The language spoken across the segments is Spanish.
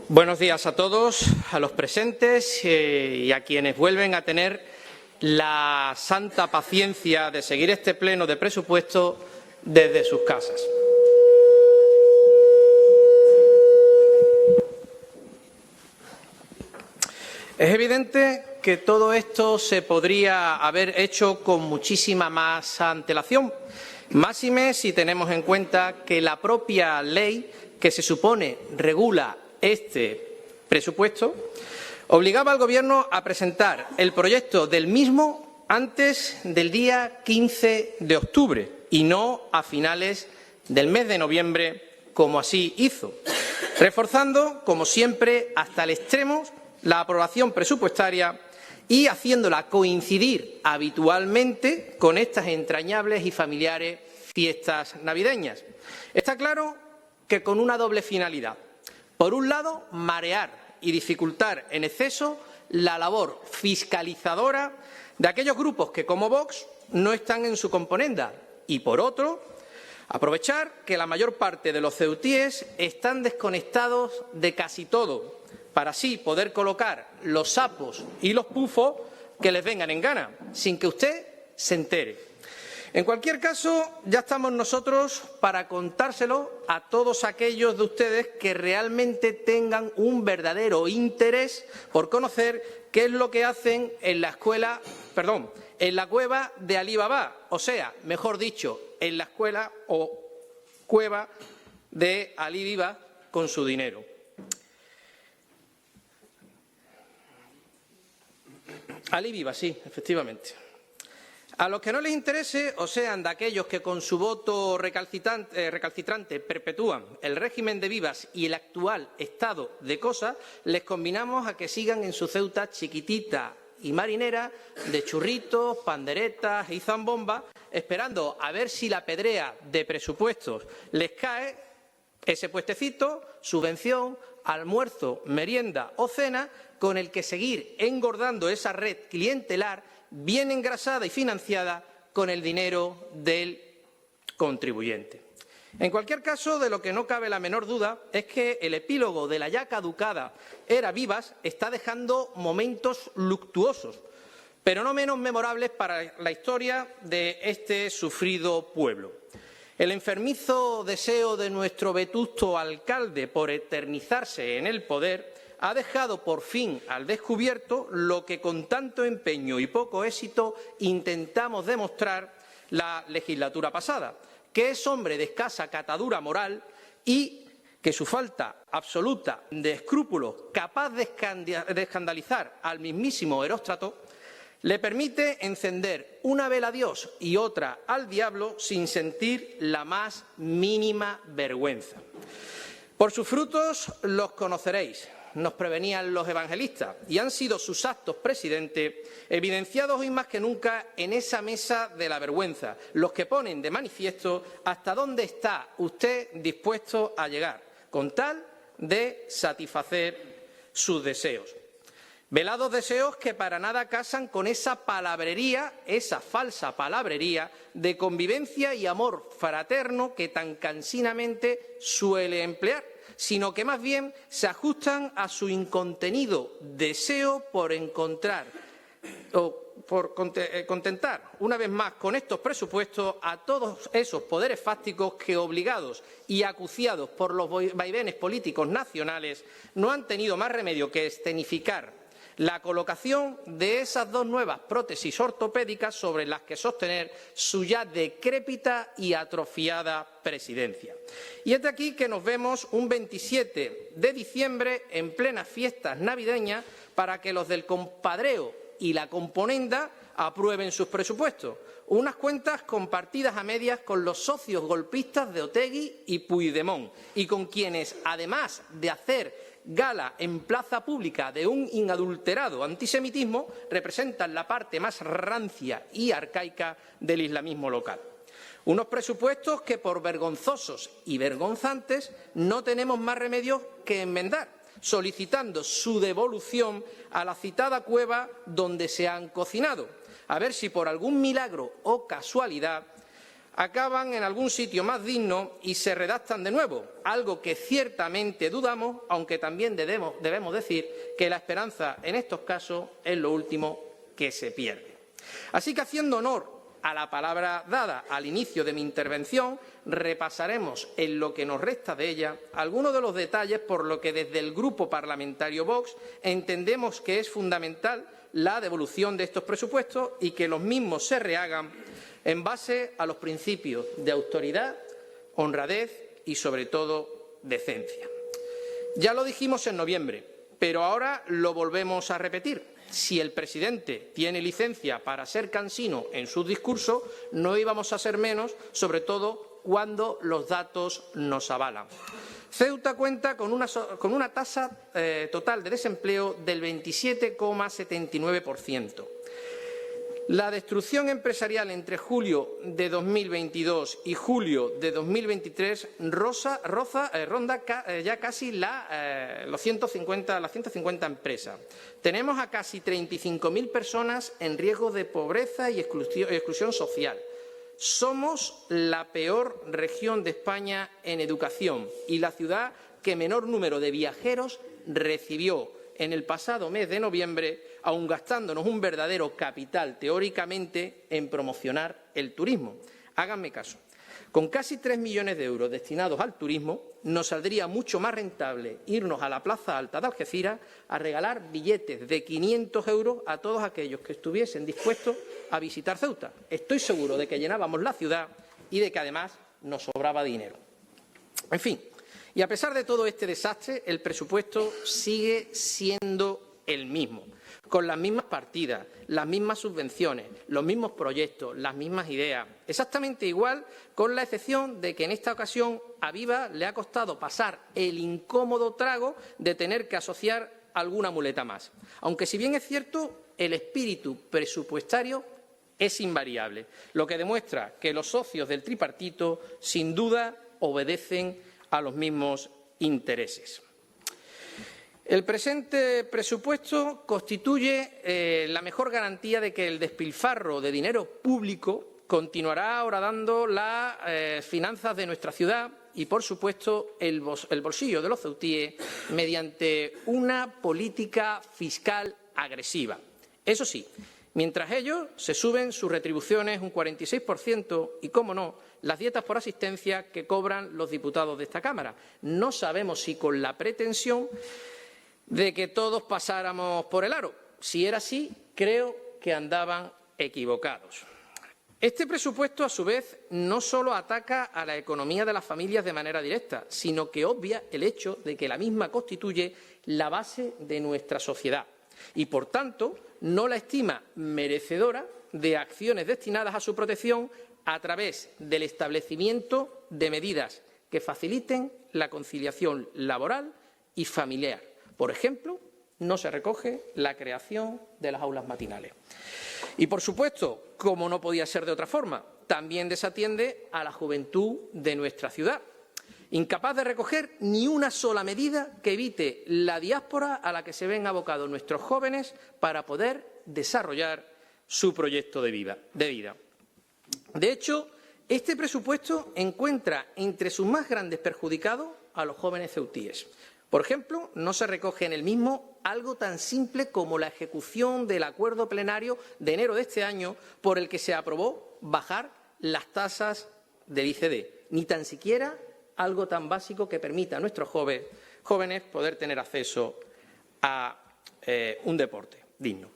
Buenos días a todos, a los presentes y a quienes vuelven a tener la santa paciencia de seguir este pleno de presupuesto desde sus casas. Es evidente que todo esto se podría haber hecho con muchísima más antelación, máxime si tenemos en cuenta que la propia ley que se supone regula este presupuesto obligaba al Gobierno a presentar el proyecto del mismo antes del día 15 de octubre y no a finales del mes de noviembre, como así hizo, reforzando, como siempre, hasta el extremo la aprobación presupuestaria y haciéndola coincidir habitualmente con estas entrañables y familiares fiestas navideñas. Está claro que con una doble finalidad. Por un lado, marear y dificultar en exceso la labor fiscalizadora de aquellos grupos que, como Vox, no están en su componenda. Y, por otro, aprovechar que la mayor parte de los ceutíes están desconectados de casi todo, para así poder colocar los sapos y los pufos que les vengan en gana, sin que usted se entere. En cualquier caso, ya estamos nosotros para contárselo a todos aquellos de ustedes que realmente tengan un verdadero interés por conocer qué es lo que hacen en la cueva de Alí Baba, o sea, mejor dicho, en la escuela o cueva de Alí Viva con su dinero. Alí Viva, sí, efectivamente. A los que no les interese, o sean de aquellos que con su voto recalcitrante perpetúan el régimen de Vivas y el actual estado de cosas, les combinamos a que sigan en su Ceuta chiquitita y marinera de churritos, panderetas y zambombas, esperando a ver si la pedrea de presupuestos les cae ese puestecito, subvención, almuerzo, merienda o cena, con el que seguir engordando esa red clientelar bien engrasada y financiada con el dinero del contribuyente. En cualquier caso, de lo que no cabe la menor duda es que el epílogo de la ya caducada era Vivas está dejando momentos luctuosos, pero no menos memorables para la historia de este sufrido pueblo. El enfermizo deseo de nuestro vetusto alcalde por eternizarse en el poder ha dejado por fin al descubierto lo que con tanto empeño y poco éxito intentamos demostrar la legislatura pasada, que es hombre de escasa catadura moral y que su falta absoluta de escrúpulos, capaz de escandalizar al mismísimo Heróstrato, le permite encender una vela a Dios y otra al diablo sin sentir la más mínima vergüenza. Por sus frutos los conoceréis, nos prevenían los evangelistas, y han sido sus actos, presidente, evidenciados hoy más que nunca en esa mesa de la vergüenza, los que ponen de manifiesto hasta dónde está usted dispuesto a llegar, con tal de satisfacer sus deseos. Velados deseos que para nada casan con esa palabrería, esa falsa palabrería de convivencia y amor fraterno que tan cansinamente suele emplear, sino que más bien se ajustan a su incontenido deseo por encontrar o por contentar una vez más con estos presupuestos a todos esos poderes fácticos que, obligados y acuciados por los vaivenes políticos nacionales, no han tenido más remedio que escenificar la colocación de esas dos nuevas prótesis ortopédicas sobre las que sostener su ya decrépita y atrofiada presidencia. Y es de aquí que nos vemos un 27 de diciembre en plenas fiestas navideñas para que los del compadreo y la componenda aprueben sus presupuestos. Unas cuentas compartidas a medias con los socios golpistas de Otegi y Puigdemont y con quienes, además de hacer gala en plaza pública de un inadulterado antisemitismo, representan la parte más rancia y arcaica del islamismo local. Unos presupuestos que, por vergonzosos y vergonzantes, no tenemos más remedio que enmendar, solicitando su devolución a la citada cueva donde se han cocinado, a ver si por algún milagro o casualidad acaban en algún sitio más digno y se redactan de nuevo, algo que ciertamente dudamos, aunque también debemos decir que la esperanza en estos casos es lo último que se pierde. Así que, haciendo honor a la palabra dada al inicio de mi intervención, repasaremos en lo que nos resta de ella algunos de los detalles por lo que desde el Grupo Parlamentario Vox entendemos que es fundamental la devolución de estos presupuestos y que los mismos se rehagan en base a los principios de autoridad, honradez y, sobre todo, decencia. Ya lo dijimos en noviembre, pero ahora lo volvemos a repetir. Si el presidente tiene licencia para ser cansino en sus discursos, no íbamos a ser menos, sobre todo cuando los datos nos avalan. Ceuta cuenta con una tasa total de desempleo del 27,79%. La destrucción empresarial entre julio de 2022 y julio de 2023 ronda ya casi las 150 empresas. Tenemos a casi 35.000 personas en riesgo de pobreza y exclusión social. Somos la peor región de España en educación y la ciudad que menor número de viajeros recibió en el pasado mes de noviembre, aun gastándonos un verdadero capital teóricamente en promocionar el turismo. Háganme caso. Con casi 3 millones de euros destinados al turismo, nos saldría mucho más rentable irnos a la Plaza Alta de Algeciras a regalar billetes de 500 euros a todos aquellos que estuviesen dispuestos a visitar Ceuta. Estoy seguro de que llenábamos la ciudad y de que además nos sobraba dinero. En fin, y a pesar de todo este desastre, el presupuesto sigue siendo el mismo, con las mismas partidas, las mismas subvenciones, los mismos proyectos, las mismas ideas. Exactamente igual, con la excepción de que en esta ocasión a Viva le ha costado pasar el incómodo trago de tener que asociar alguna muleta más. Aunque, si bien es cierto, el espíritu presupuestario es invariable, lo que demuestra que los socios del tripartito, sin duda, obedecen a los mismos intereses. El presente presupuesto constituye la mejor garantía de que el despilfarro de dinero público continuará horadando las finanzas de nuestra ciudad y, por supuesto, el bolsillo de los ceutíes mediante una política fiscal agresiva. Eso sí, mientras ellos se suben sus retribuciones un 46% y, cómo no, las dietas por asistencia que cobran los diputados de esta Cámara. No sabemos si con la pretensión de que todos pasáramos por el aro. Si era así, creo que andaban equivocados. Este presupuesto, a su vez, no solo ataca a la economía de las familias de manera directa, sino que obvia el hecho de que la misma constituye la base de nuestra sociedad y, por tanto, no la estima merecedora de acciones destinadas a su protección a través del establecimiento de medidas que faciliten la conciliación laboral y familiar. Por ejemplo, no se recoge la creación de las aulas matinales. Y, por supuesto, como no podía ser de otra forma, también desatiende a la juventud de nuestra ciudad, incapaz de recoger ni una sola medida que evite la diáspora a la que se ven abocados nuestros jóvenes para poder desarrollar su proyecto de vida. De hecho, este presupuesto encuentra entre sus más grandes perjudicados a los jóvenes ceutíes. Por ejemplo, no se recoge en el mismo algo tan simple como la ejecución del acuerdo plenario de enero de este año por el que se aprobó bajar las tasas del ICD, ni tan siquiera algo tan básico que permita a nuestros jóvenes poder tener acceso a un deporte digno.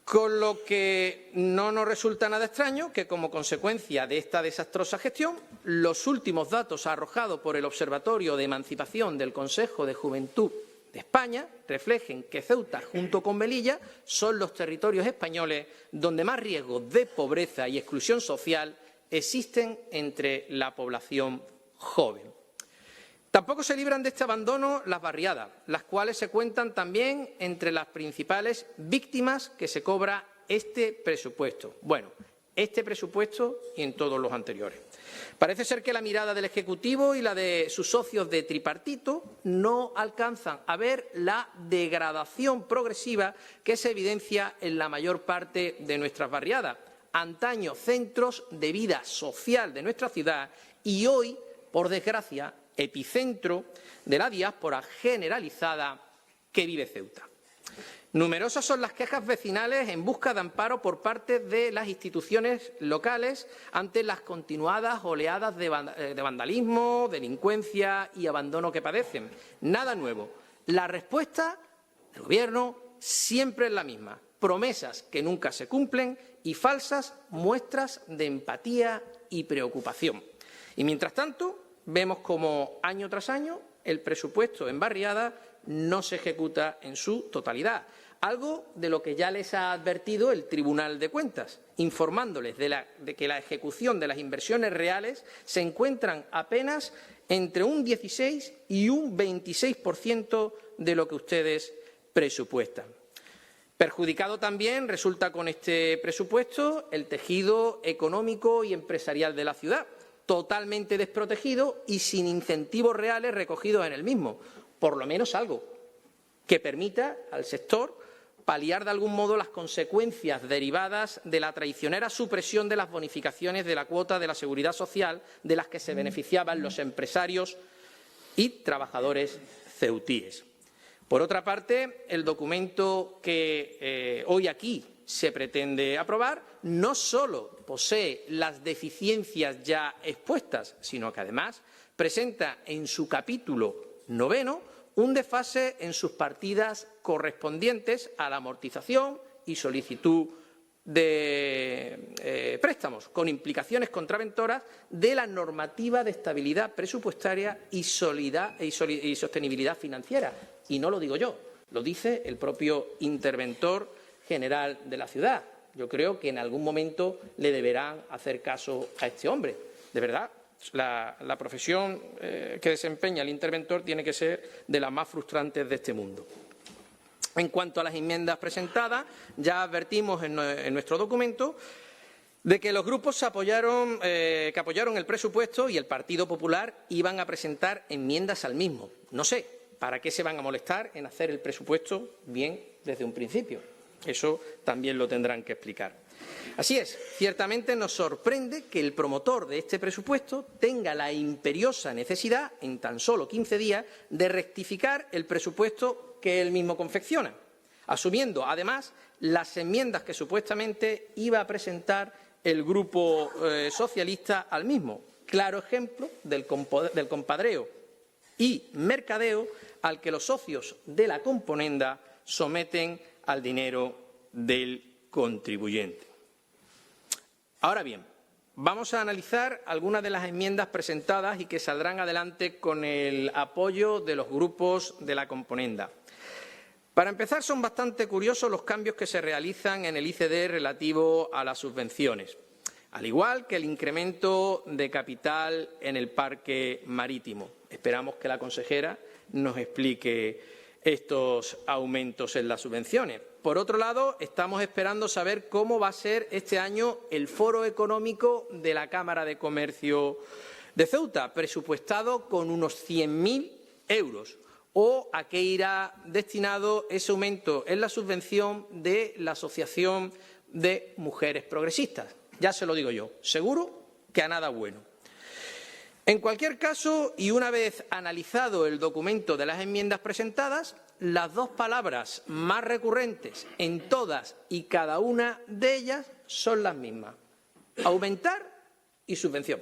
Con lo que no nos resulta nada extraño que, como consecuencia de esta desastrosa gestión, los últimos datos arrojados por el Observatorio de Emancipación del Consejo de Juventud de España reflejen que Ceuta, junto con Melilla, son los territorios españoles donde más riesgos de pobreza y exclusión social existen entre la población joven. Tampoco se libran de este abandono las barriadas, las cuales se cuentan también entre las principales víctimas que se cobra este presupuesto. Bueno, este presupuesto y en todos los anteriores. Parece ser que la mirada del Ejecutivo y la de sus socios de tripartito no alcanzan a ver la degradación progresiva que se evidencia en la mayor parte de nuestras barriadas, antaño centros de vida social de nuestra ciudad y hoy, por desgracia, epicentro de la diáspora generalizada que vive Ceuta. Numerosas son las quejas vecinales en busca de amparo por parte de las instituciones locales ante las continuadas oleadas de vandalismo, delincuencia y abandono que padecen. Nada nuevo. La respuesta del Gobierno siempre es la misma. Promesas que nunca se cumplen y falsas muestras de empatía y preocupación. Y mientras tanto, vemos como año tras año el presupuesto en barriada no se ejecuta en su totalidad. Algo de lo que ya les ha advertido el Tribunal de Cuentas, informándoles de que la ejecución de las inversiones reales se encuentran apenas entre un 16 y un 26% de lo que ustedes presupuestan. Perjudicado también resulta con este presupuesto el tejido económico y empresarial de la ciudad, totalmente desprotegido y sin incentivos reales recogidos en el mismo, por lo menos algo que permita al sector paliar de algún modo las consecuencias derivadas de la traicionera supresión de las bonificaciones de la cuota de la Seguridad Social de las que se beneficiaban los empresarios y trabajadores ceutíes. Por otra parte, el documento que hoy aquí se pretende aprobar no solo posee las deficiencias ya expuestas, sino que además presenta en su capítulo 9 un desfase en sus partidas correspondientes a la amortización y solicitud de préstamos, con implicaciones contraventoras de la normativa de estabilidad presupuestaria y sostenibilidad financiera. Y no lo digo yo, lo dice el propio interventor general de la ciudad. Yo creo que en algún momento le deberán hacer caso a este hombre. De verdad, la profesión que desempeña el interventor tiene que ser de las más frustrantes de este mundo. En cuanto a las enmiendas presentadas, ya advertimos en nuestro documento de que los grupos que apoyaron el presupuesto y el Partido Popular iban a presentar enmiendas al mismo. No sé, ¿para qué se van a molestar en hacer el presupuesto bien desde un principio? Eso también lo tendrán que explicar. Así es, ciertamente nos sorprende que el promotor de este presupuesto tenga la imperiosa necesidad, en tan solo 15 días, de rectificar el presupuesto que él mismo confecciona, asumiendo, además, las enmiendas que supuestamente iba a presentar el Grupo Socialista al mismo. Claro ejemplo del compadreo y mercadeo al que los socios de la componenda someten al dinero del contribuyente. Ahora bien, vamos a analizar algunas de las enmiendas presentadas y que saldrán adelante con el apoyo de los grupos de la componenda. Para empezar, son bastante curiosos los cambios que se realizan en el ICD relativo a las subvenciones, al igual que el incremento de capital en el parque marítimo. Esperamos que la consejera nos explique estos aumentos en las subvenciones. Por otro lado, estamos esperando saber cómo va a ser este año el foro económico de la Cámara de Comercio de Ceuta, presupuestado con unos 100.000 euros. ¿O a qué irá destinado ese aumento en la subvención de la Asociación de Mujeres Progresistas? Ya se lo digo yo, seguro que a nada bueno. En cualquier caso, y una vez analizado el documento de las enmiendas presentadas, las dos palabras más recurrentes en todas y cada una de ellas son las mismas: aumentar y subvención.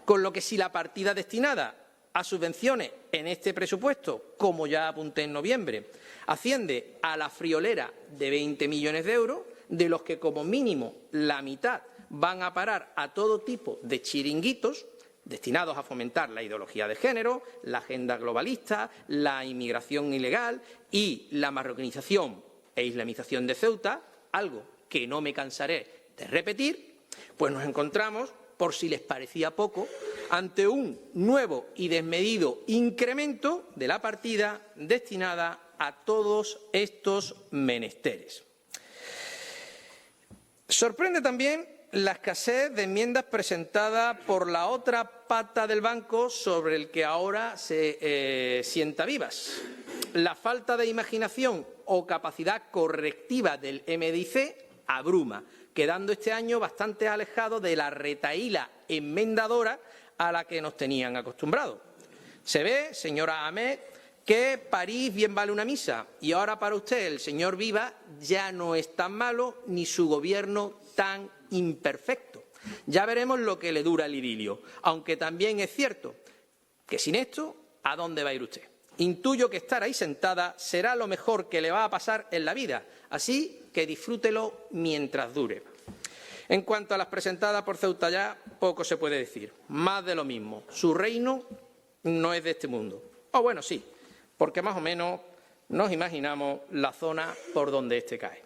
Con lo que si la partida destinada a subvenciones en este presupuesto, como ya apunté en noviembre, asciende a la friolera de 20 millones de euros, de los que como mínimo la mitad van a parar a todo tipo de chiringuitos destinados a fomentar la ideología de género, la agenda globalista, la inmigración ilegal y la marroquinización e islamización de Ceuta, algo que no me cansaré de repetir, pues nos encontramos, por si les parecía poco, ante un nuevo y desmedido incremento de la partida destinada a todos estos menesteres. Sorprende también la escasez de enmiendas presentadas por la otra pata del banco sobre el que ahora se sienta Vivas. La falta de imaginación o capacidad correctiva del MDIC abruma, quedando este año bastante alejado de la retahíla enmendadora a la que nos tenían acostumbrados. Se ve, señora Ahmed, que París bien vale una misa y ahora para usted el señor Viva ya no es tan malo ni su gobierno tan imperfecto. Ya veremos lo que le dura el idilio, aunque también es cierto que sin esto, ¿a dónde va a ir usted? Intuyo que estar ahí sentada será lo mejor que le va a pasar en la vida, así que disfrútelo mientras dure. En cuanto a las presentadas por Ceuta ya, poco se puede decir, más de lo mismo. Su reino no es de este mundo. O bueno, sí, porque más o menos nos imaginamos la zona por donde éste cae.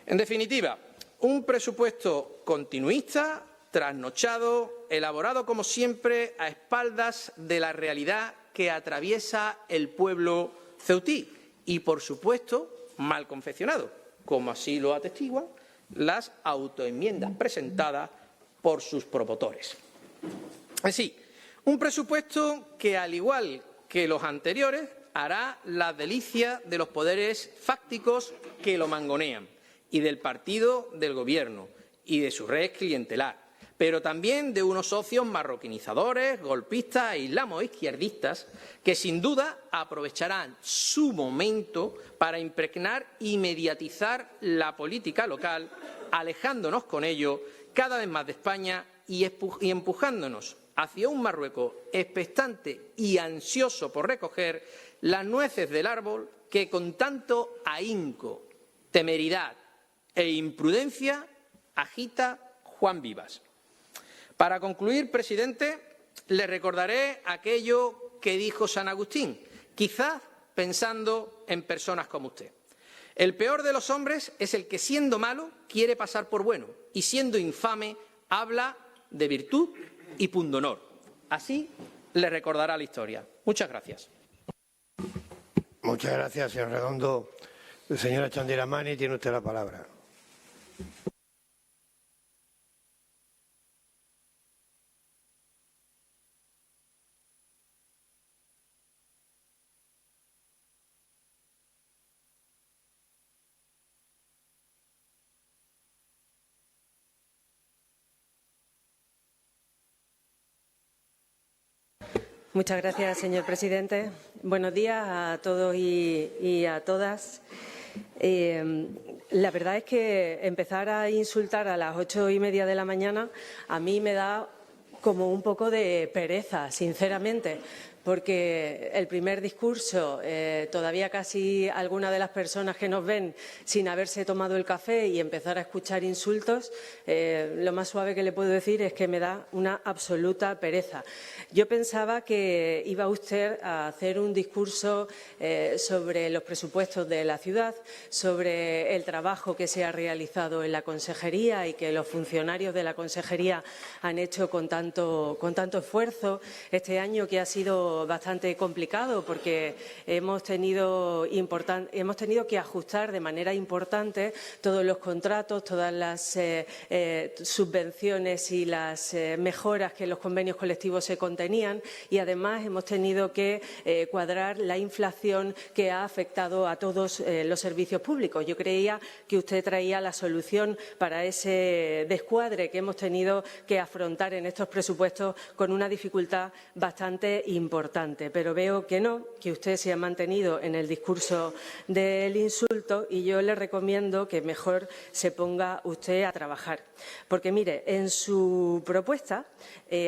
En definitiva, un presupuesto continuista, trasnochado, elaborado como siempre a espaldas de la realidad que atraviesa el pueblo ceutí y, por supuesto, mal confeccionado, como así lo atestiguan las autoenmiendas presentadas por sus promotores. Así, un presupuesto que, al igual que los anteriores, hará la delicia de los poderes fácticos que lo mangonean y del partido del Gobierno y de su red clientelar, pero también de unos socios marroquinizadores, golpistas e islamo-izquierdistas que, sin duda, aprovecharán su momento para impregnar y mediatizar la política local, alejándonos con ello cada vez más de España y empujándonos hacia un Marruecos expectante y ansioso por recoger las nueces del árbol que con tanto ahínco, temeridad e imprudencia agita Juan Vivas. Para concluir, presidente, le recordaré aquello que dijo San Agustín, quizás pensando en personas como usted. El peor de los hombres es el que, siendo malo, quiere pasar por bueno y, siendo infame, habla de virtud y pundonor. Así le recordará la historia. Muchas gracias. Muchas gracias, señor Redondo. Señora Chandiramani, tiene usted la palabra. Muchas gracias, señor presidente. Buenos días a todos y a todas. La verdad es que empezar a insultar a las 8:30 de la mañana a mí me da como un poco de pereza, sinceramente, porque el primer discurso, todavía casi algunas de las personas que nos ven sin haberse tomado el café y empezar a escuchar insultos, lo más suave que le puedo decir es que me da una absoluta pereza. Yo pensaba que iba usted a hacer un discurso sobre los presupuestos de la ciudad, sobre el trabajo que se ha realizado en la consejería y que los funcionarios de la consejería han hecho con tanto esfuerzo este año, que ha sido bastante complicado porque hemos tenido que ajustar de manera importante todos los contratos, todas las subvenciones y las mejoras que en los convenios colectivos se contenían, y además hemos tenido que cuadrar la inflación que ha afectado a todos los servicios públicos. Yo creía que usted traía la solución para ese descuadre que hemos tenido que afrontar en estos presupuestos con una dificultad bastante importante, pero veo que no, que usted se ha mantenido en el discurso del insulto, y yo le recomiendo que mejor se ponga usted a trabajar. Porque, mire, en su propuesta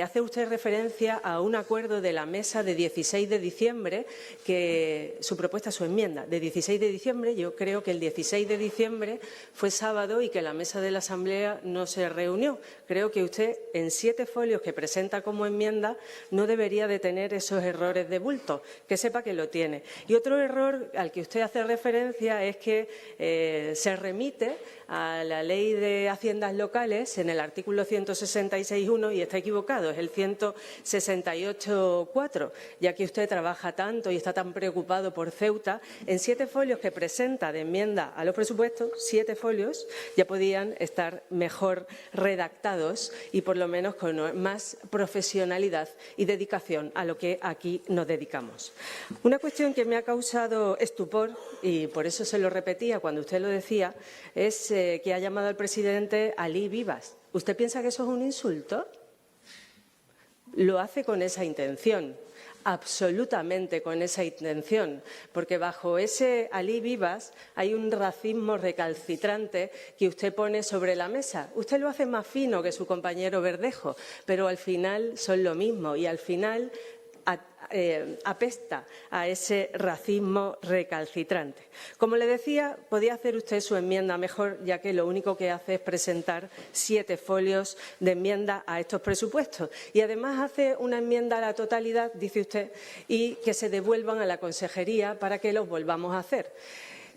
hace usted referencia a un acuerdo de la mesa de 16 de diciembre, que su propuesta, su enmienda, de 16 de diciembre, yo creo que el 16 de diciembre fue sábado y que la mesa de la Asamblea no se reunió. Creo que usted, en 7 folios que presenta como enmienda, no debería de tener esos errores de bulto, que sepa que lo tiene. Y otro error al que usted hace referencia es que se remite a la Ley de Haciendas Locales en el artículo 166.1 y está equivocado, es el 168.4, ya que usted trabaja tanto y está tan preocupado por Ceuta. En 7 folios que presenta de enmienda a los presupuestos, 7 folios ya podían estar mejor redactados y por lo menos con más profesionalidad y dedicación a lo que aquí aquí nos dedicamos. Una cuestión que me ha causado estupor, y por eso se lo repetía cuando usted lo decía, es que ha llamado al presidente Alí Vivas. ¿Usted piensa que eso es un insulto? Lo hace con esa intención. Absolutamente con esa intención, porque bajo ese Alí Vivas hay un racismo recalcitrante que usted pone sobre la mesa. Usted lo hace más fino que su compañero Verdejo, pero al final son lo mismo y al final apesta a ese racismo recalcitrante. Como le decía, podía hacer usted su enmienda mejor, ya que lo único que hace es presentar 7 folios de enmienda a estos presupuestos. Y además hace una enmienda a la totalidad, dice usted, y que se devuelvan a la consejería para que los volvamos a hacer.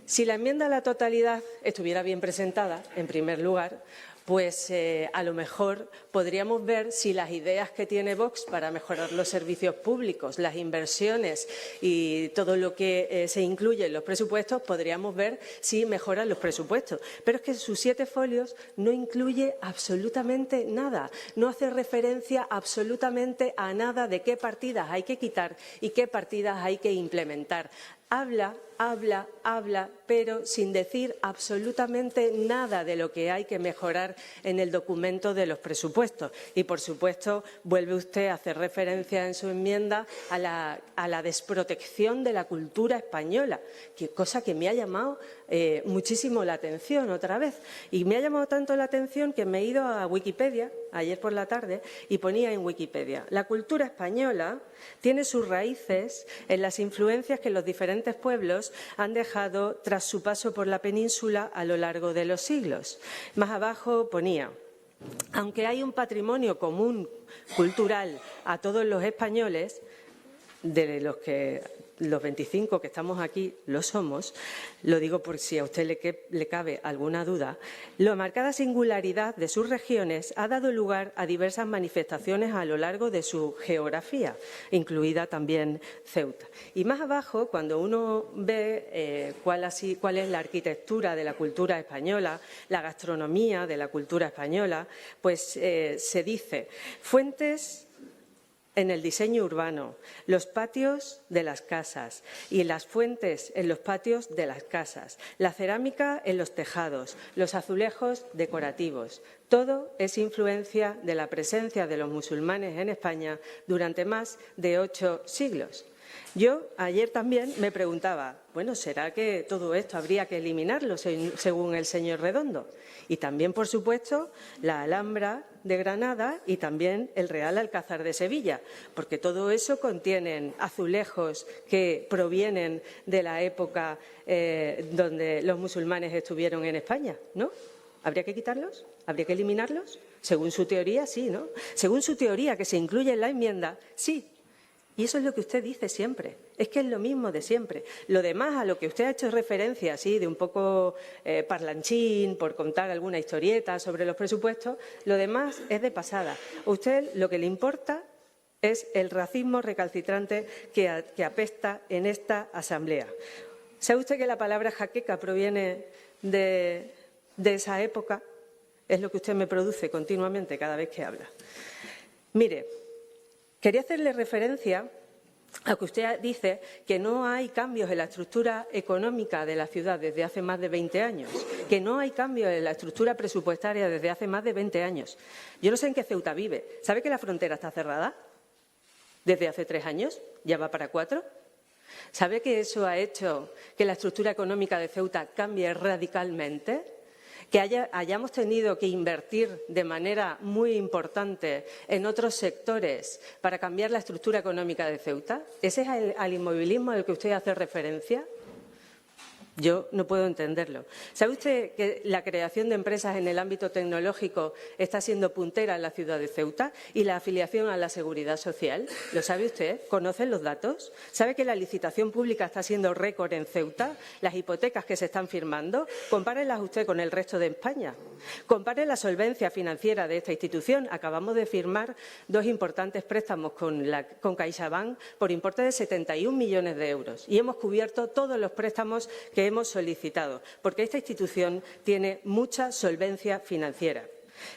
Si la enmienda a la totalidad estuviera bien presentada, en primer lugar, pues a lo mejor podríamos ver si las ideas que tiene Vox para mejorar los servicios públicos, las inversiones y todo lo que se incluye en los presupuestos, podríamos ver si mejoran los presupuestos. Pero es que sus 7 folios no incluye absolutamente nada, no hace referencia absolutamente a nada de qué partidas hay que quitar y qué partidas hay que implementar. Habla, pero sin decir absolutamente nada de lo que hay que mejorar en el documento de los presupuestos. Y, por supuesto, vuelve usted a hacer referencia en su enmienda a la desprotección de la cultura española, cosa que me ha llamado muchísimo la atención otra vez. Y me ha llamado tanto la atención que me he ido a Wikipedia ayer por la tarde y ponía en Wikipedia: la cultura española tiene sus raíces en las influencias que los diferentes pueblos han dejado tras su paso por la península a lo largo de los siglos. Más abajo ponía: aunque hay un patrimonio común cultural a todos los españoles, de los que los 25 que estamos aquí lo somos, lo digo por si a usted le cabe alguna duda, la marcada singularidad de sus regiones ha dado lugar a diversas manifestaciones a lo largo de su geografía, incluida también Ceuta. Y más abajo, cuando uno ve cuál es la arquitectura de la cultura española, la gastronomía de la cultura española, pues se dice: fuentes en el diseño urbano, los patios de las casas y las fuentes en los patios de las casas, la cerámica en los tejados, los azulejos decorativos. Todo es influencia de la presencia de los musulmanes en España durante más de 8 siglos. Yo ayer también me preguntaba, bueno, ¿será que todo esto habría que eliminarlo según el señor Redondo? Y también, por supuesto, la Alhambra de Granada y también el Real Alcázar de Sevilla, porque todo eso contienen azulejos que provienen de la época donde los musulmanes estuvieron en España, ¿no? ¿Habría que quitarlos? ¿Habría que eliminarlos? Según su teoría, sí, ¿no? Según su teoría, que se incluye en la enmienda, sí. Y eso es lo que usted dice siempre, es que es lo mismo de siempre. Lo demás, a lo que usted ha hecho referencia, así, de un poco parlanchín, por contar alguna historieta sobre los presupuestos, lo demás es de pasada. A usted lo que le importa es el racismo recalcitrante que apesta en esta Asamblea. ¿Sabe usted que la palabra jaqueca proviene de esa época? Es lo que usted me produce continuamente cada vez que habla. Mire, quería hacerle referencia a que usted dice que no hay cambios en la estructura económica de la ciudad desde hace más de 20 años, que no hay cambios en la estructura presupuestaria desde hace más de 20 años. Yo no sé en qué Ceuta vive. ¿Sabe que la frontera está cerrada desde hace 3 años? ¿Ya va para 4? ¿Sabe que eso ha hecho que la estructura económica de Ceuta cambie radicalmente? Que hayamos tenido que invertir de manera muy importante en otros sectores para cambiar la estructura económica de Ceuta. ¿Ese es el inmovilismo al que usted hace referencia? Yo no puedo entenderlo. ¿Sabe usted que la creación de empresas en el ámbito tecnológico está siendo puntera en la ciudad de Ceuta y la afiliación a la Seguridad Social? ¿Lo sabe usted? ¿Conocen los datos? ¿Sabe que la licitación pública está siendo récord en Ceuta? ¿Las hipotecas que se están firmando? Compárelas usted con el resto de España. Compare la solvencia financiera de esta institución. Acabamos de firmar 2 importantes préstamos con CaixaBank por importe de 71 millones de euros y hemos cubierto todos los préstamos que hemos solicitado, porque esta institución tiene mucha solvencia financiera.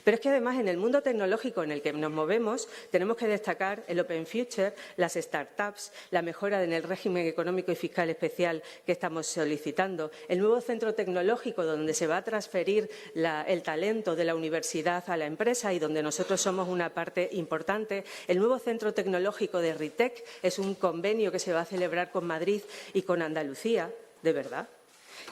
Pero es que además en el mundo tecnológico en el que nos movemos tenemos que destacar el Open Future, las startups, la mejora en el régimen económico y fiscal especial que estamos solicitando, el nuevo centro tecnológico donde se va a transferir el talento de la universidad a la empresa y donde nosotros somos una parte importante, el nuevo centro tecnológico de RITEC es un convenio que se va a celebrar con Madrid y con Andalucía, de verdad.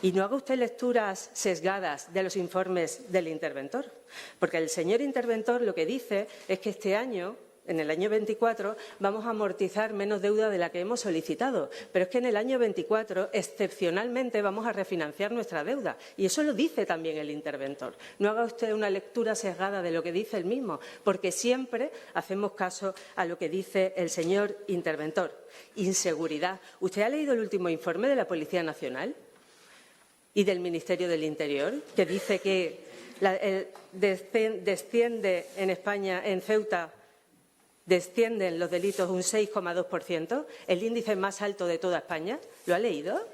Y no haga usted lecturas sesgadas de los informes del interventor, porque el señor interventor lo que dice es que este año, en el año 24, vamos a amortizar menos deuda de la que hemos solicitado, pero es que en el año 24, excepcionalmente, vamos a refinanciar nuestra deuda. Y eso lo dice también el interventor. No haga usted una lectura sesgada de lo que dice el mismo, porque siempre hacemos caso a lo que dice el señor interventor. Inseguridad. ¿Usted ha leído el último informe de la Policía Nacional y del Ministerio del Interior, que dice que desciende en España, en Ceuta, descienden los delitos un 6,2%, el índice más alto de toda España? ¿Lo ha leído?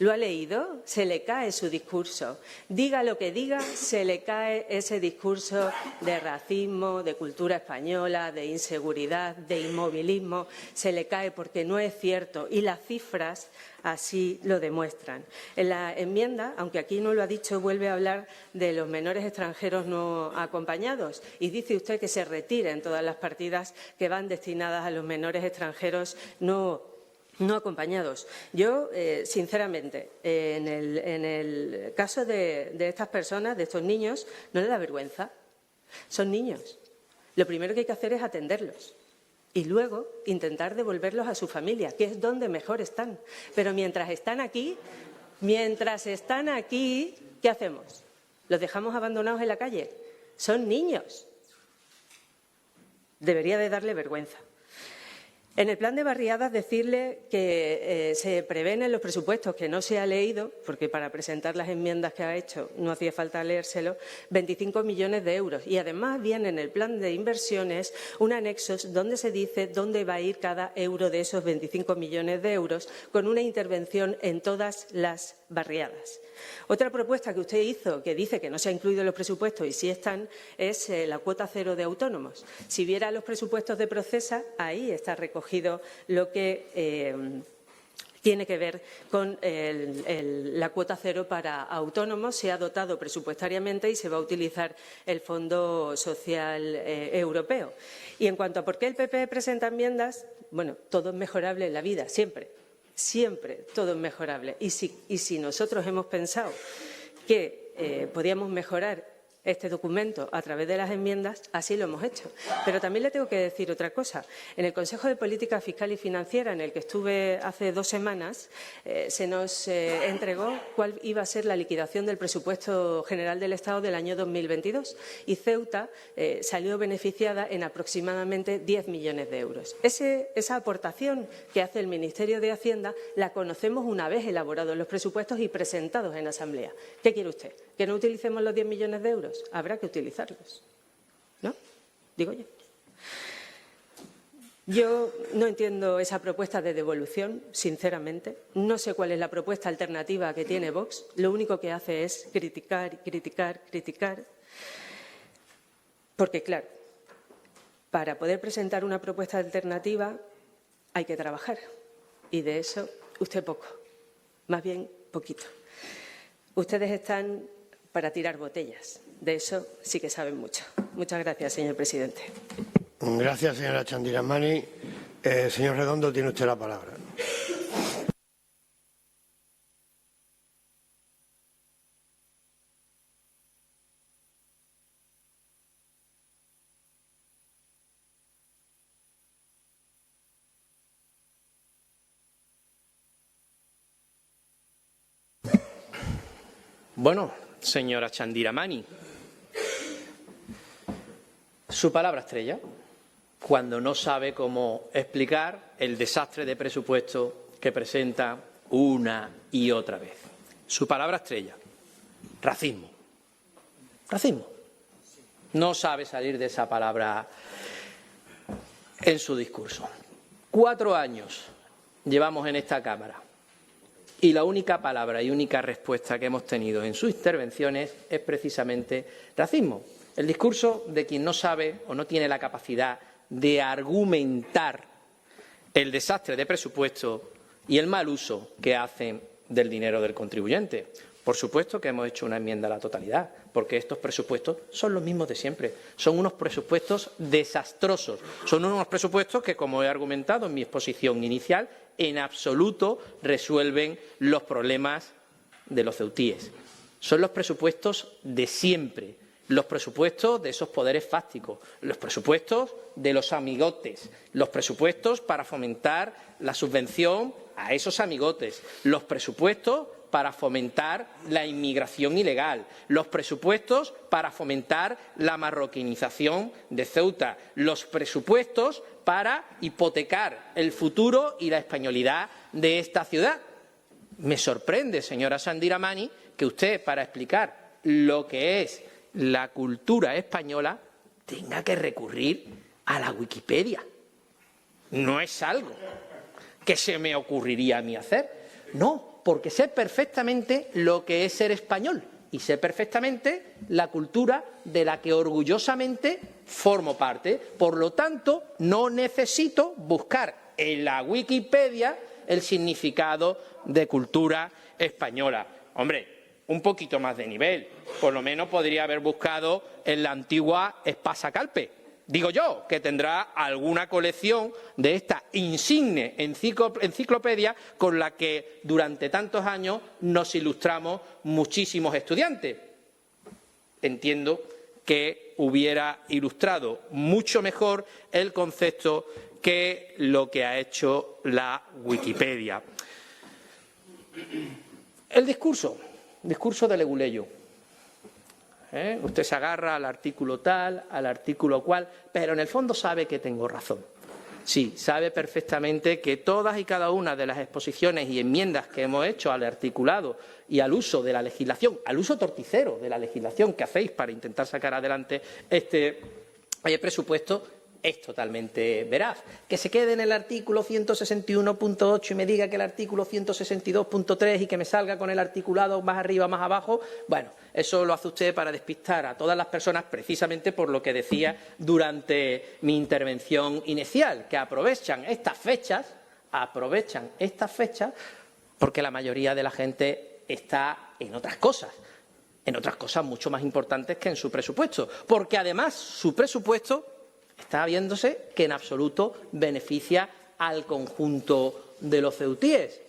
¿Lo ha leído? Se le cae su discurso. Diga lo que diga, se le cae ese discurso de racismo, de cultura española, de inseguridad, de inmovilismo. Se le cae porque no es cierto y las cifras así lo demuestran. En la enmienda, aunque aquí no lo ha dicho, vuelve a hablar de los menores extranjeros no acompañados y dice usted que se retiren todas las partidas que van destinadas a los menores extranjeros no acompañados. Yo, sinceramente, en el caso de estas personas, de estos niños, no les da vergüenza. Son niños. Lo primero que hay que hacer es atenderlos y luego intentar devolverlos a su familia, que es donde mejor están. Pero mientras están aquí, ¿qué hacemos? ¿Los dejamos abandonados en la calle? Son niños. Debería de darle vergüenza. En el plan de barriadas, decirle que se prevén en los presupuestos, que no se ha leído, porque para presentar las enmiendas que ha hecho no hacía falta leérselo, 25 millones de euros. Y además viene en el plan de inversiones un anexo donde se dice dónde va a ir cada euro de esos 25 millones de euros con una intervención en todas las barriadas. Otra propuesta que usted hizo, que dice que no se ha incluido en los presupuestos y sí están, es la cuota cero de autónomos. Si viera los presupuestos de Procesa, ahí está recogido lo que tiene que ver con la cuota cero para autónomos. Se ha dotado presupuestariamente y se va a utilizar el Fondo Social Europeo. Y en cuanto a por qué el PP presenta enmiendas, bueno, todo es mejorable en la vida, siempre. Siempre todo es mejorable. Y si nosotros hemos pensado que podíamos mejorar este documento a través de las enmiendas, así lo hemos hecho. Pero también le tengo que decir otra cosa. En el Consejo de Política Fiscal y Financiera, en el que estuve hace 2 semanas, se nos entregó cuál iba a ser la liquidación del presupuesto general del Estado del año 2022 y Ceuta salió beneficiada en aproximadamente 10 millones de euros. Esa aportación que hace el Ministerio de Hacienda la conocemos una vez elaborados los presupuestos y presentados en Asamblea. ¿Qué quiere usted? ¿Que no utilicemos los 10 millones de euros? Habrá que utilizarlos, ¿no? Digo yo. Yo no entiendo esa propuesta de devolución, sinceramente. No sé cuál es la propuesta alternativa que tiene Vox. Lo único que hace es criticar, criticar, criticar. Porque, claro, para poder presentar una propuesta alternativa hay que trabajar. Y de eso usted poco, más bien poquito. Ustedes están para tirar botellas. De eso sí que saben mucho. Muchas gracias, señor presidente. Gracias, señora Chandiramani. Señor Redondo, tiene usted la palabra. Bueno, señora Chandiramani, su palabra estrella, cuando no sabe cómo explicar el desastre de presupuesto que presenta una y otra vez. Su palabra estrella, racismo. Racismo. No sabe salir de esa palabra en su discurso. 4 años llevamos en esta Cámara Y la única palabra y única respuesta que hemos tenido en sus intervenciones es precisamente racismo. El discurso de quien no sabe o no tiene la capacidad de argumentar el desastre de presupuesto y el mal uso que hacen del dinero del contribuyente. Por supuesto que hemos hecho una enmienda a la totalidad, porque estos presupuestos son los mismos de siempre. Son unos presupuestos desastrosos. Son unos presupuestos que, como he argumentado en mi exposición inicial, en absoluto resuelven los problemas de los ceutíes. Son los presupuestos de siempre, los presupuestos de esos poderes fácticos, los presupuestos de los amigotes, los presupuestos para fomentar la subvención a esos amigotes, los presupuestos para fomentar la inmigración ilegal, los presupuestos para fomentar la marroquinización de Ceuta, los presupuestos para hipotecar el futuro y la españolidad de esta ciudad. Me sorprende, señora Chandiramani, que usted, para explicar lo que es la cultura española, tenga que recurrir a la Wikipedia. No es algo que se me ocurriría a mí hacer. No, porque sé perfectamente lo que es ser español y sé perfectamente la cultura de la que orgullosamente formo parte. Por lo tanto, no necesito buscar en la Wikipedia el significado de cultura española. Hombre, un poquito más de nivel. Por lo menos podría haber buscado en la antigua Espasa Calpe. Digo yo, que tendrá alguna colección de esta insigne enciclopedia con la que durante tantos años nos ilustramos muchísimos estudiantes. Entiendo que hubiera ilustrado mucho mejor el concepto que lo que ha hecho la Wikipedia. El discurso de Leguleyo. Usted se agarra al artículo tal, al artículo cual, pero en el fondo sabe que tengo razón. Sí, sabe perfectamente que todas y cada una de las exposiciones y enmiendas que hemos hecho al articulado y al uso de la legislación, al uso torticero de la legislación que hacéis para intentar sacar adelante este presupuesto, es totalmente veraz. Que se quede en el artículo 161.8 y me diga que el artículo 162.3 y que me salga con el articulado más arriba, más abajo, bueno, eso lo hace usted para despistar a todas las personas, precisamente por lo que decía durante mi intervención inicial, que aprovechan estas fechas porque la mayoría de la gente está en otras cosas mucho más importantes que en su presupuesto, porque además su presupuesto está viéndose que en absoluto beneficia al conjunto de los ceutíes.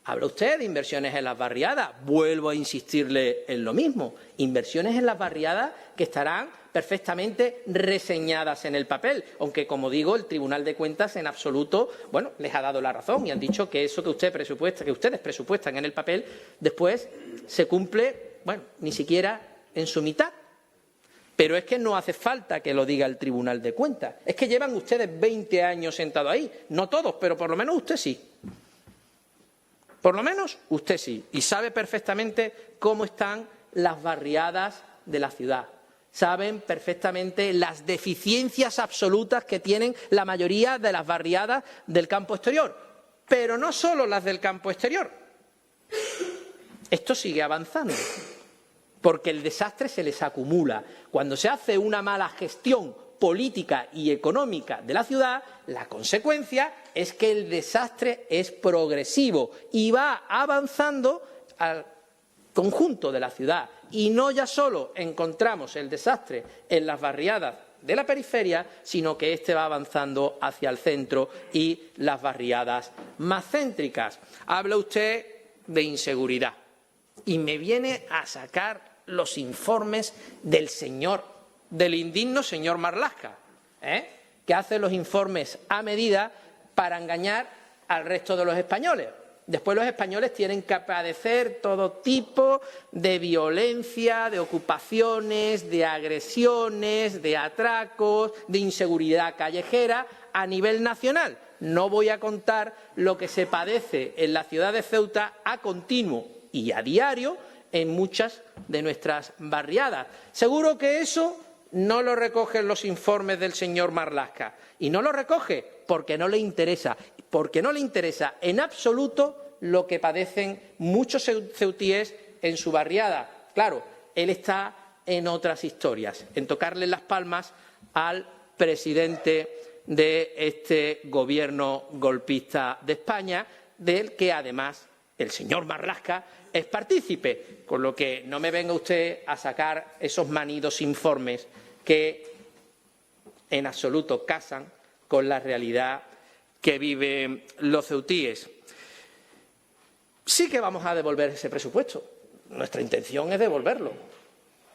Habla usted de inversiones en las barriadas. Vuelvo a insistirle en lo mismo. Inversiones en las barriadas que estarán perfectamente reseñadas en el papel, aunque, como digo, el Tribunal de Cuentas en absoluto, bueno, les ha dado la razón y han dicho que eso que ustedes presupuestan en el papel, después se cumple, bueno, ni siquiera en su mitad. Pero es que no hace falta que lo diga el Tribunal de Cuentas. Es que llevan ustedes 20 años sentados ahí. No todos, pero por lo menos usted sí. Por lo menos usted sí. Y sabe perfectamente cómo están las barriadas de la ciudad. Saben perfectamente las deficiencias absolutas que tienen la mayoría de las barriadas del campo exterior. Pero no solo las del campo exterior. Esto sigue avanzando. Porque el desastre se les acumula. Cuando se hace una mala gestión política y económica de la ciudad, la consecuencia es que el desastre es progresivo y va avanzando al conjunto de la ciudad. Y no ya solo encontramos el desastre en las barriadas de la periferia, sino que este va avanzando hacia el centro y las barriadas más céntricas. Habla usted de inseguridad y me viene a sacar los informes del indigno señor Marlaska, que hace los informes a medida para engañar al resto de los españoles. Después los españoles tienen que padecer todo tipo de violencia, de ocupaciones, de agresiones, de atracos, de inseguridad callejera a nivel nacional. No voy a contar lo que se padece en la ciudad de Ceuta a continuo y a diario en muchas de nuestras barriadas. Seguro que eso no lo recogen los informes del señor Marlaska. Y no lo recoge porque no le interesa en absoluto lo que padecen muchos ceutíes en su barriada. Claro, él está en otras historias, en tocarle las palmas al presidente de este gobierno golpista de España, del que además el señor Marlaska es partícipe, con lo que no me venga usted a sacar esos manidos informes que en absoluto casan con la realidad que viven los ceutíes. Sí que vamos a devolver ese presupuesto. Nuestra intención es devolverlo.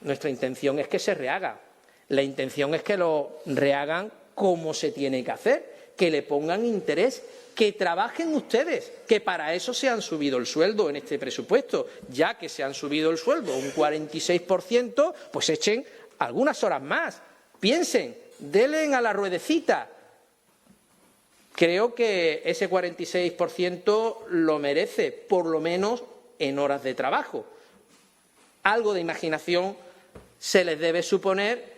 Nuestra intención es que se rehaga. La intención es que lo rehagan como se tiene que hacer, que le pongan interés, que trabajen ustedes, que para eso se han subido el sueldo en este presupuesto. Ya que se han subido el sueldo un 46%, pues echen algunas horas más. Piensen, denle a la ruedecita. Creo que ese 46% lo merece, por lo menos en horas de trabajo. Algo de imaginación se les debe suponer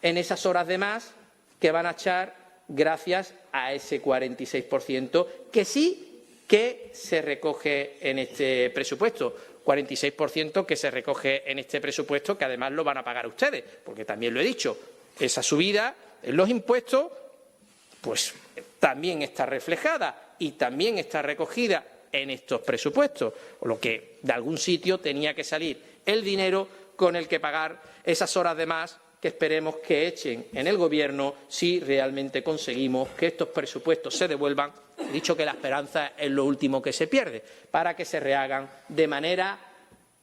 en esas horas de más que van a echar gracias a ese 46% que sí que se recoge en este presupuesto. 46% que se recoge en este presupuesto, que además lo van a pagar ustedes, porque también lo he dicho, esa subida en los impuestos pues también está reflejada y también está recogida en estos presupuestos, o lo que de algún sitio tenía que salir el dinero con el que pagar esas horas de más que esperemos que echen en el Gobierno si realmente conseguimos que estos presupuestos se devuelvan. He dicho que la esperanza es lo último que se pierde, para que se rehagan de manera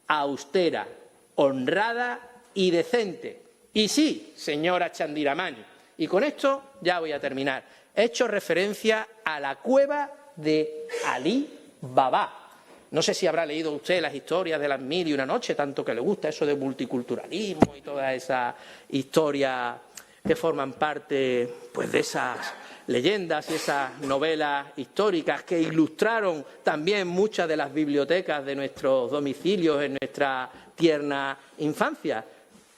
austera, honrada y decente. Y sí, señora Chandiramani, y con esto ya voy a terminar, he hecho referencia a la cueva de Alí Baba. No sé si habrá leído usted las historias de las 1001 noches, tanto que le gusta eso de multiculturalismo y todas esas historias que forman parte pues, de esas leyendas y esas novelas históricas que ilustraron también muchas de las bibliotecas de nuestros domicilios en nuestra tierna infancia.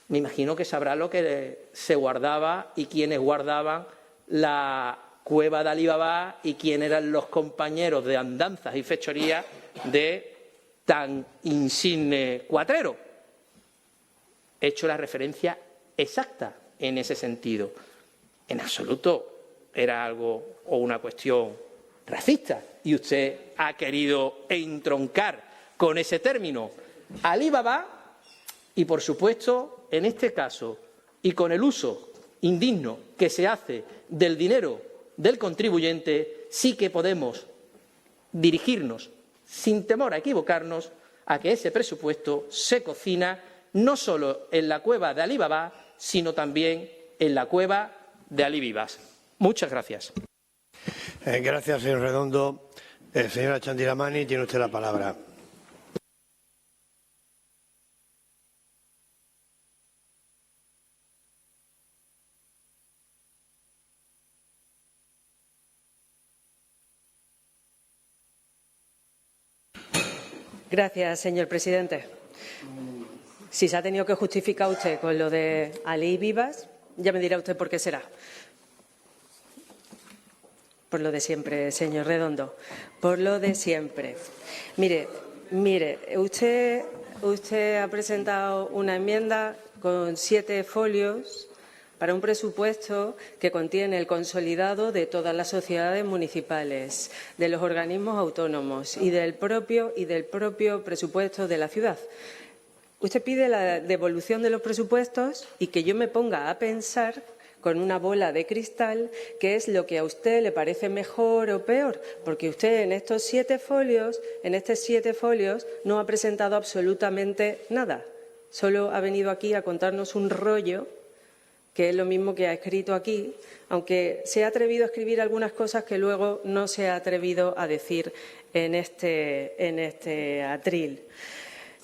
Me imagino que sabrá lo que se guardaba y quiénes guardaban la cueva de Alí Baba y quién eran los compañeros de andanzas y fechorías de tan insigne cuatrero. He hecho la referencia exacta en ese sentido. En absoluto era algo o una cuestión racista y usted ha querido entroncar con ese término Alí Baba y, por supuesto, en este caso y con el uso indigno que se hace del dinero del contribuyente, sí que podemos dirigirnos sin temor a equivocarnos, a que ese presupuesto se cocina no solo en la cueva de Alí Baba, sino también en la cueva de Alí Vivas. Muchas gracias. Gracias, señor Redondo. Señora Chandiramani, tiene usted la palabra. Gracias, señor presidente. Si se ha tenido que justificar usted con lo de Alí Vivas, ya me dirá usted por qué será. Por lo de siempre, señor Redondo. Por lo de siempre. Mire, usted ha presentado una enmienda con 7 folios para un presupuesto que contiene el consolidado de todas las sociedades municipales, de los organismos autónomos y del propio presupuesto de la ciudad. Usted pide la devolución de los presupuestos y que yo me ponga a pensar con una bola de cristal qué es lo que a usted le parece mejor o peor, porque usted en estos 7 folios, no ha presentado absolutamente nada. Solo ha venido aquí a contarnos un rollo que es lo mismo que ha escrito aquí, aunque se ha atrevido a escribir algunas cosas que luego no se ha atrevido a decir en este atril.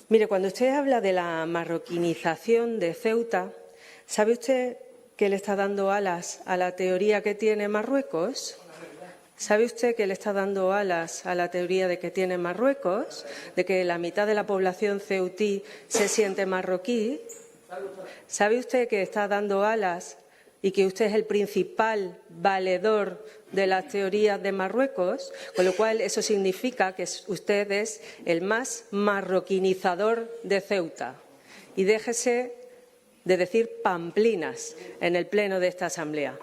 Mire, cuando usted habla de la marroquinización de Ceuta, ¿sabe usted que le está dando alas a la teoría que tiene Marruecos? ¿Sabe usted que le está dando alas a la teoría de que tiene Marruecos, de que la mitad de la población ceutí se siente marroquí? ¿Sabe usted que está dando alas y que usted es el principal valedor de las teorías de Marruecos, con lo cual eso significa que usted es el más marroquinizador de Ceuta. Y déjese de decir pamplinas en el pleno de esta Asamblea,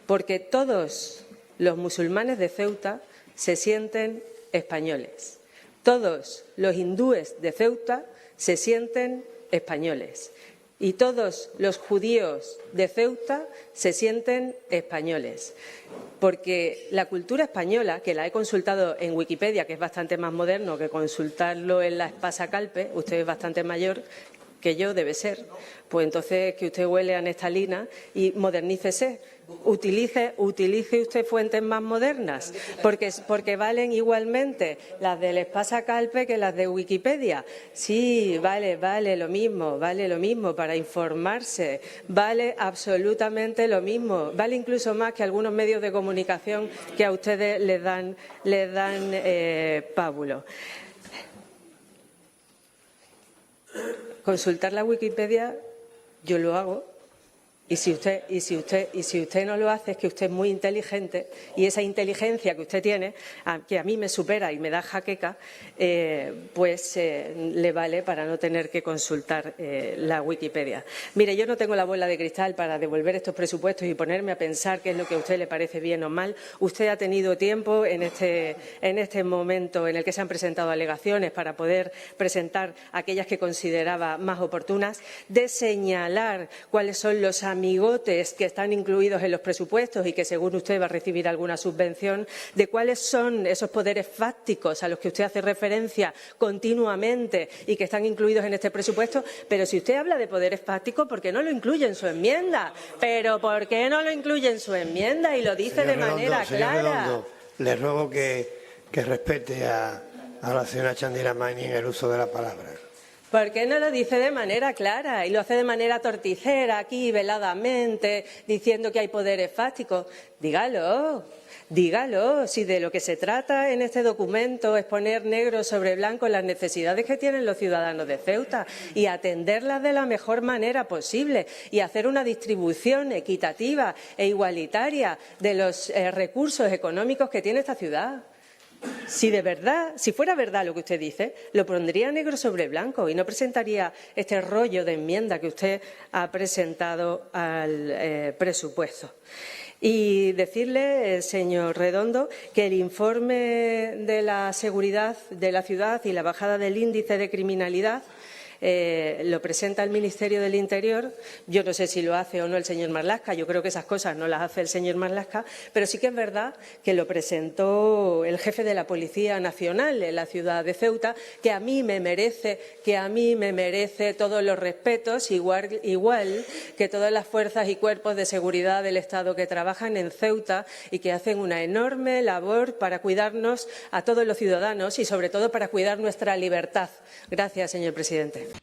porque todos los musulmanes de Ceuta se sienten españoles. Todos los hindúes de Ceuta se sienten españoles. Y todos los judíos de Ceuta se sienten españoles. Porque la cultura española, que la he consultado en Wikipedia, que es bastante más moderno que consultarlo en la Espasa Calpe, usted es bastante mayor que yo, debe ser, pues entonces que usted huele a neftalina y modernícese. Utilice usted fuentes más modernas, porque valen igualmente las del Espasa Calpe que las de Wikipedia. Sí, vale lo mismo para informarse, vale absolutamente lo mismo, vale incluso más que algunos medios de comunicación que a ustedes les dan pábulo. Consultar la Wikipedia yo lo hago. Y si usted no lo hace, es que usted es muy inteligente y esa inteligencia que usted tiene, que a mí me supera y me da jaqueca, le vale para no tener que consultar la Wikipedia. Mire, yo no tengo la bola de cristal para devolver estos presupuestos y ponerme a pensar qué es lo que a usted le parece bien o mal. Usted ha tenido tiempo en este momento en el que se han presentado alegaciones para poder presentar aquellas que consideraba más oportunas, de señalar cuáles son los amigotes que están incluidos en los presupuestos y que, según usted, va a recibir alguna subvención, de cuáles son esos poderes fácticos a los que usted hace referencia continuamente y que están incluidos en este presupuesto. Pero si usted habla de poderes fácticos, ¿por qué no lo incluye en su enmienda? ¿Pero por qué no lo incluye en su enmienda y lo dice de manera clara? Señor Redondo, le ruego que respete a la señora Chandiramani en el uso de la palabra. ¿Por qué no lo dice de manera clara y lo hace de manera torticera, aquí, veladamente, diciendo que hay poderes fácticos? Dígalo, si de lo que se trata en este documento es poner negro sobre blanco las necesidades que tienen los ciudadanos de Ceuta y atenderlas de la mejor manera posible y hacer una distribución equitativa e igualitaria de los recursos económicos que tiene esta ciudad. Si fuera verdad lo que usted dice, lo pondría negro sobre blanco y no presentaría este rollo de enmienda que usted ha presentado al presupuesto. Y decirle, señor Redondo, que el informe de la seguridad de la ciudad y la bajada del índice de criminalidad lo presenta el Ministerio del Interior. Yo no sé si lo hace o no el señor Marlaska, yo creo que esas cosas no las hace el señor Marlaska, pero sí que es verdad que lo presentó el jefe de la Policía Nacional en la ciudad de Ceuta, que a mí me merece todos los respetos, igual que todas las fuerzas y cuerpos de seguridad del Estado que trabajan en Ceuta y que hacen una enorme labor para cuidarnos a todos los ciudadanos y, sobre todo, para cuidar nuestra libertad. Gracias, señor presidente.